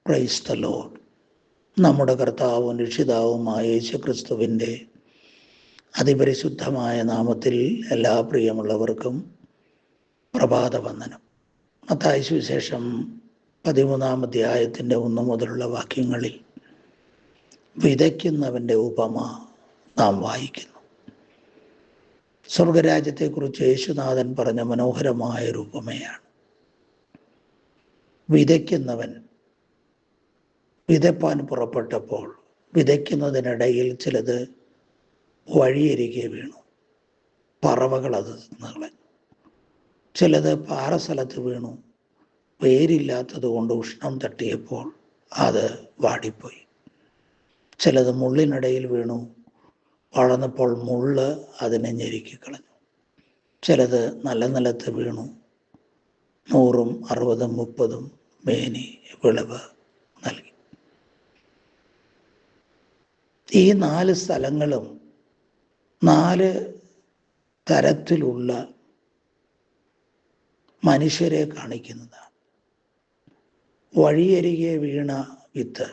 Praise the Lord. നമ്മുടെ കർത്താവും രക്ഷിതാവുമായ യേശുക്രിസ്തുവിൻ്റെ അതിപരിശുദ്ധമായ നാമത്തിൽ എല്ലാ പ്രിയമുള്ളവർക്കും പ്രഭാതവന്ദനം. മത്തായി സുവിശേഷം 13-ാം അധ്യായത്തിൻ്റെ 1 മുതലുള്ള വാക്യങ്ങളിൽ വിതയ്ക്കുന്നവൻ്റെ ഉപമ നാം വായിക്കുന്നു. സ്വർഗരാജ്യത്തെക്കുറിച്ച് യേശുനാഥൻ പറഞ്ഞ മനോഹരമായൊരു ഉപമയാണ്. വിതയ്ക്കുന്നവൻ വിതപ്പാൻ പുറപ്പെട്ടപ്പോൾ വിതയ്ക്കുന്നതിനിടയിൽ ചിലത് വഴിയരികെ വീണു, പറവകൾ അത് തിന്നുകളഞ്ഞു. ചിലത് പാറസ്ഥലത്ത് വീണു, വേരില്ലാത്തത് കൊണ്ട് ഉഷ്ണം തട്ടിയപ്പോൾ അത് വാടിപ്പോയി. ചിലത് മുള്ളിനിടയിൽ വീണു, വളർന്നപ്പോൾ മുള്ള് അതിനെ ഞെരുക്കിക്കളഞ്ഞു. ചിലത് നല്ല നിലത്ത് വീണു, 100, 60, 30 മേനി വിളവ് നൽകി. ഈ 4 സ്ഥലങ്ങളും 4 തരത്തിലുള്ള മനുഷ്യരെ കാണിക്കുന്നതാണ്. വഴിയരികെ വീണ വിത്ത്,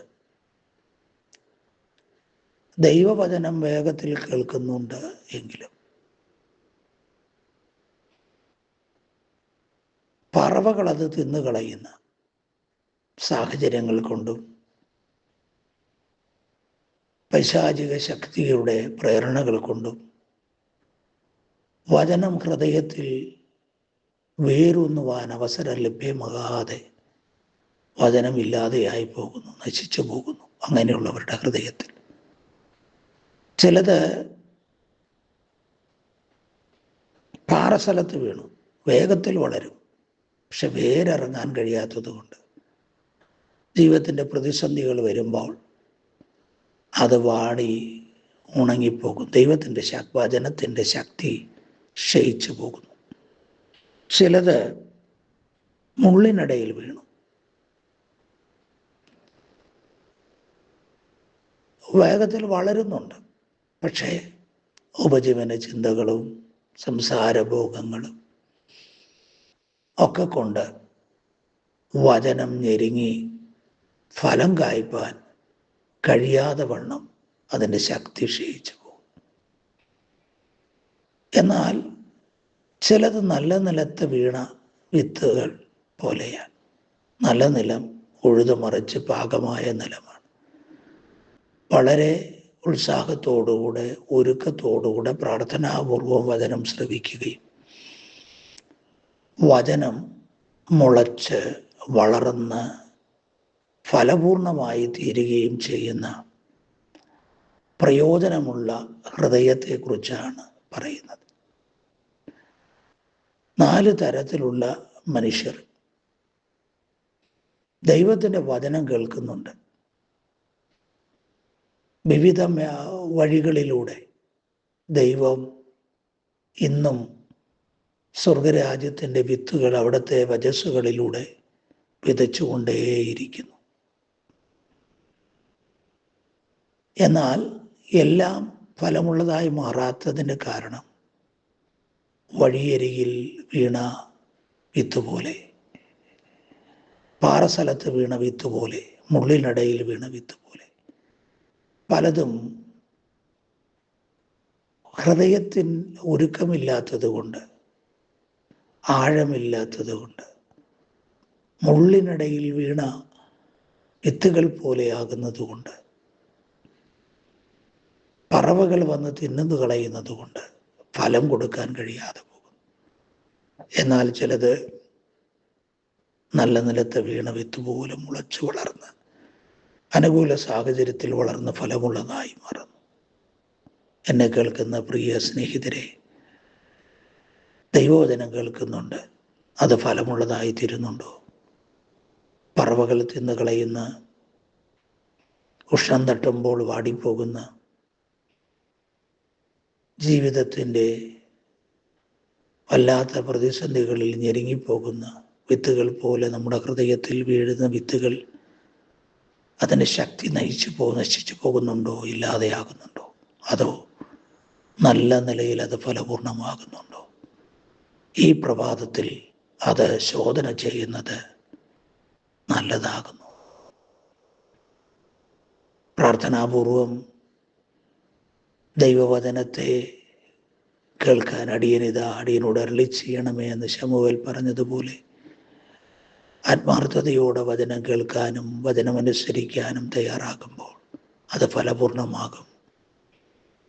ദൈവവചനം വേഗത്തിൽ കേൾക്കുന്നുണ്ട് എങ്കിലും പറവകൾ അത് തിന്നുകളയുന്ന സാഹചര്യങ്ങൾ കൊണ്ടും പൈശാചിക ശക്തിയുടെ പ്രേരണകൾ കൊണ്ടും വചനം ഹൃദയത്തിൽ വേരൂന്നുവാൻ അവസരം ലഭ്യമാകാതെ വചനമില്ലാതെയായി പോകുന്നു, നശിച്ചു പോകുന്നു. അങ്ങനെയുള്ളവരുടെ ഹൃദയത്തിൽ ചിലത് പാറസ്ഥലത്ത് വീണു, വേഗത്തിൽ വളരും, പക്ഷെ വേരിറങ്ങാൻ കഴിയാത്തത് കൊണ്ട് ജീവിതത്തിൻ്റെ പ്രതിസന്ധികൾ വരുമ്പോൾ അത് വാടി ഉണങ്ങിപ്പോകും. ദൈവത്തിൻ്റെ വചനത്തിൻ്റെ ശക്തി ക്ഷയിച്ചു പോകുന്നു. ചിലത് മുള്ളിനിടയിൽ വീണു, വേഗത്തിൽ വളരുന്നുണ്ട്, പക്ഷേ ഉപജീവന ചിന്തകളും സംസാരഭോഗങ്ങളും ഒക്കെ കൊണ്ട് വചനം ഞെരുങ്ങി ഫലം കായ്പാൻ കഴിയാതെ വണ്ണം അതിൻ്റെ ശക്തി ക്ഷയിച്ചു പോകും. എന്നാൽ ചിലത് നല്ല നിലത്ത് വീണ വിത്തുകൾ പോലെയാണ്. നല്ല നിലം ഉഴുതുമറിച്ച് പാകമായ നിലമാണ്. വളരെ ഉത്സാഹത്തോടുകൂടെ ഒരുക്കത്തോടുകൂടെ പ്രാർത്ഥനാപൂർവം വചനം ശ്രവിക്കുകയും വചനം മുളച്ച് വളർന്ന് ഫലപൂർണമായി തീരുകയും ചെയ്യുന്ന പ്രയോജനമുള്ള ഹൃദയത്തെക്കുറിച്ചാണ് പറയുന്നത്. 4 തരത്തിലുള്ള മനുഷ്യർ ദൈവത്തിൻ്റെ വചനം കേൾക്കുന്നുണ്ട്. വിവിധ വഴികളിലൂടെ ദൈവം ഇന്നും സ്വർഗരാജ്യത്തിൻ്റെ വിത്തുകൾ അവിടുത്തെ വചസ്സുകളിലൂടെ വിതച്ചുകൊണ്ടേയിരിക്കുന്നു. എന്നാൽ എല്ലാം ഫലമുള്ളതായി മാറാത്തതിന് കാരണം വഴിയരികിൽ വീണ വിത്ത് പോലെ, പാറസ്ഥലത്ത് വീണ വിത്ത് പോലെ, മുള്ളിനിടയിൽ വീണ വിത്ത് പോലെ പലതും ഹൃദയത്തിൽ ഒരുക്കമില്ലാത്തത് കൊണ്ട്, ആഴമില്ലാത്തത് കൊണ്ട്, മുള്ളിനിടയിൽ വീണ വിത്തുകൾ പോലെയാകുന്നത് കൊണ്ട്, പറവകൾ വന്ന് തിന്നു കളയുന്നത് കൊണ്ട് ഫലം കൊടുക്കാൻ കഴിയാതെ പോകും. എന്നാൽ ചിലത് നല്ല നിലത്ത് വീണ വിത്ത് പോലും മുളച്ചു വളർന്ന് അനുകൂല സാഹചര്യത്തിൽ വളർന്ന് ഫലമുള്ളതായി മാറുന്നു. എന്നെ കേൾക്കുന്ന പ്രിയ സ്നേഹിതരെ, ദൈവവചനം കേൾക്കുന്നുണ്ട്, അത് ഫലമുള്ളതായി തീരുന്നുണ്ടോ? പറവകൾ തിന്നു കളയുന്ന, ഉഷ്ണം തട്ടുമ്പോൾ വാടിപ്പോകുന്ന, ജീവിതത്തിൻ്റെ വല്ലാത്ത പ്രതിസന്ധികളിൽ ഞെരുങ്ങിപ്പോകുന്ന വിത്തുകൾ പോലെ നമ്മുടെ ഹൃദയത്തിൽ വീഴുന്ന വിത്തുകൾ, അതിൻ്റെ ശക്തി നശിച്ചു പോകുന്നുണ്ടോ? ഇല്ലാതെയാകുന്നുണ്ടോ? അതോ നല്ല നിലയിൽ അത് ഫലപൂർണമാകുന്നുണ്ടോ? ഈ പ്രഭാതത്തിൽ അത് ശോധന ചെയ്യുന്നത് നല്ലതാകുന്നു. പ്രാർത്ഥനാപൂർവം ദൈവവചനത്തെ കേൾക്കാൻ അടിയനോട് അരുളി ചെയ്യണമേ എന്ന് ശമൂവേൽ പറഞ്ഞതുപോലെ ആത്മാർത്ഥതയോടെ വചനം കേൾക്കാനും വചനമനുസരിക്കാനും തയ്യാറാകുമ്പോൾ അത് ഫലപൂർണമാകും.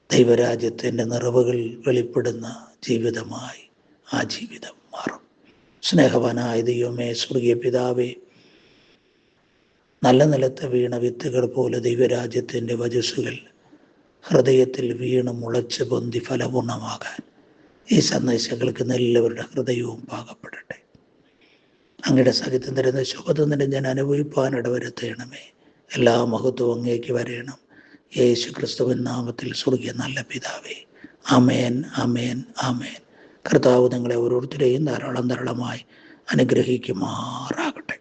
ദൈവരാജ്യത്തിൻ്റെ നിറവുകൾ വെളിപ്പെടുന്ന ജീവിതമായി ആ ജീവിതം മാറും. സ്നേഹവാനായ ദൈവമേ, സ്വർഗീയ പിതാവേ, നല്ല നിലത്ത് വീണ വിത്തുകൾ പോലെ ദൈവരാജ്യത്തിൻ്റെ വചസ്സുകൾ ഹൃദയത്തിൽ വീണ് മുളച്ച് പൊന്തി ഫലപൂർണമാകാൻ ഈ സന്ദേശങ്ങൾക്ക് എല്ലാവരുടെ ഹൃദയവും പാകപ്പെടട്ടെ. അങ്ങയുടെ സഹിതം തരുന്ന ശുഭതന്ത്രം ഞാൻ അനുഭവിപ്പാൻ ഇടവരുത്തണമേ. എല്ലാ മഹത്വവും അങ്ങേക്ക് വരയണം. യേശു ക്രിസ്തുവിൻ നാമത്തിൽ സ്വർഗീയ നല്ല പിതാവേ, ആമേൻ, ആമേൻ, ആമേൻ. കർത്താവ് നിങ്ങളെ ഓരോരുത്തരെയും ധാരാളമായി അനുഗ്രഹിക്കുമാറാകട്ടെ.